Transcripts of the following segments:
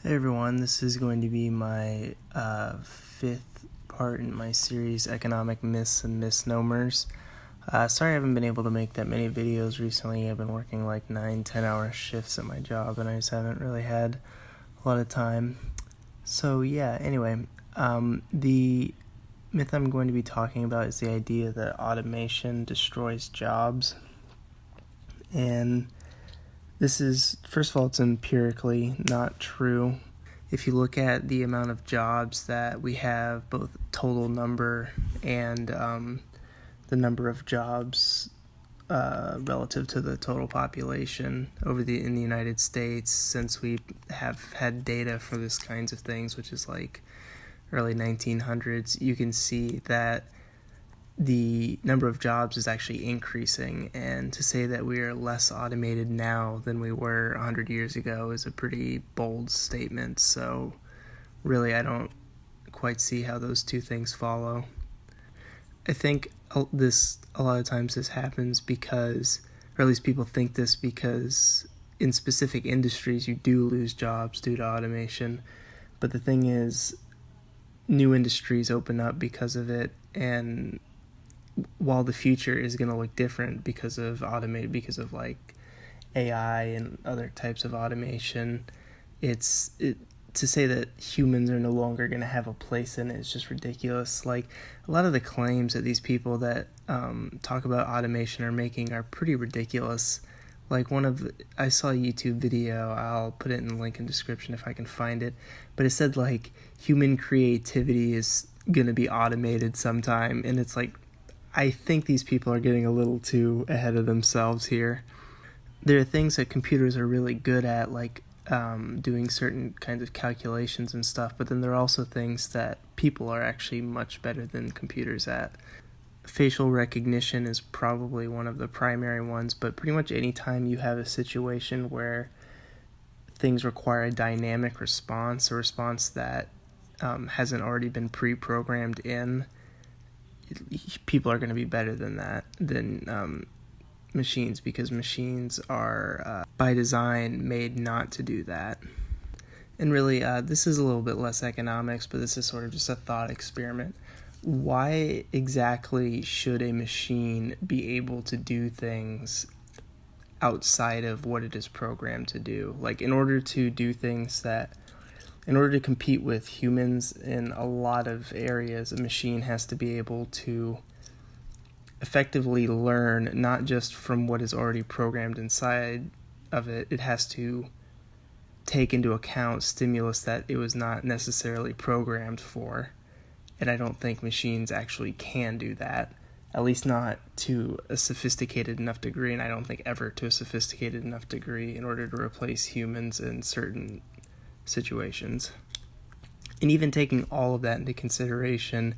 Hey everyone, this is going to be my fifth part in my series, Economic Myths and Misnomers. Sorry I haven't been able to make that many videos recently. I've been working like 9-10 hour shifts at my job and I just haven't really had a lot of time. So yeah, anyway, the myth I'm going to be talking about is the idea that automation destroys jobs. And this is, first of all, it's empirically not true. If you look at the amount of jobs that we have, both total number and the number of jobs relative to the total population in the United States, since we have had data for this kinds of things, which is like early 1900s, you can see that the number of jobs is actually increasing, and to say that we are less automated now than we were 100 years ago is a pretty bold statement. So really, I don't quite see how those two things follow. I think a lot of times this happens because, or at least people think this because, in specific industries you do lose jobs due to automation. But the thing is, new industries open up because of it, and while the future is going to look different because of like AI and other types of automation, to say that humans are no longer going to have a place in it is just ridiculous. Like, a lot of the claims that these people that talk about automation are making are pretty ridiculous. Like, I saw a YouTube video, I'll put it in the link in the description if I can find it, but it said like human creativity is going to be automated sometime, and it's like, I think these people are getting a little too ahead of themselves here. There are things that computers are really good at, like doing certain kinds of calculations and stuff, but then there are also things that people are actually much better than computers at. Facial recognition is probably one of the primary ones, but pretty much any time you have a situation where things require a dynamic response, a response that hasn't already been pre-programmed in, people are going to be better than machines, because machines are by design made not to do that. And really, this is a little bit less economics, but this is sort of just a thought experiment. Why exactly should a machine be able to do things outside of what it is programmed to do? Like, in order to compete with humans in a lot of areas, a machine has to be able to effectively learn not just from what is already programmed inside of it. It has to take into account stimulus that it was not necessarily programmed for. And I don't think machines actually can do that, at least not to a sophisticated enough degree, and I don't think ever to a sophisticated enough degree in order to replace humans in certain situations. And even taking all of that into consideration,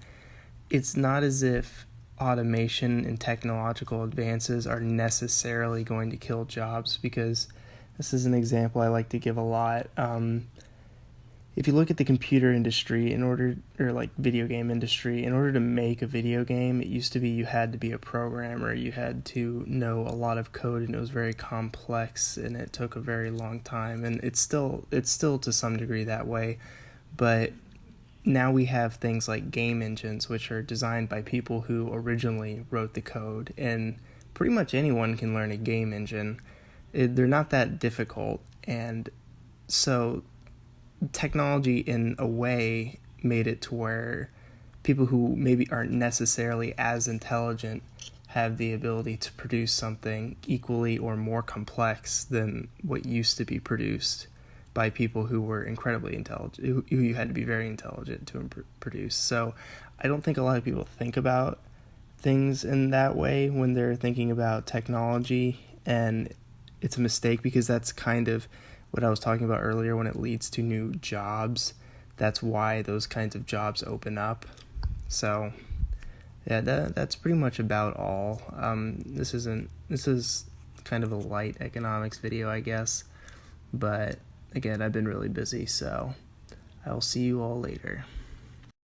it's not as if automation and technological advances are necessarily going to kill jobs, because this is an example I like to give a lot. If you look at the computer industry, or like video game industry, in order to make a video game, it used to be you had to be a programmer, you had to know a lot of code, and it was very complex, and it took a very long time, and it's still to some degree that way. But now we have things like game engines, which are designed by people who originally wrote the code, and pretty much anyone can learn a game engine. They're not that difficult, and so technology in a way made it to where people who maybe aren't necessarily as intelligent have the ability to produce something equally or more complex than what used to be produced by people who were incredibly intelligent, who you had to be very intelligent to produce. So I don't think a lot of people think about things in that way when they're thinking about technology, and it's a mistake, because that's kind of what I was talking about earlier when it leads to new jobs. That's why those kinds of jobs open up. So yeah, that's pretty much about all. This is kind of a light economics video, I guess, but again, I've been really busy, so I'll see you all later.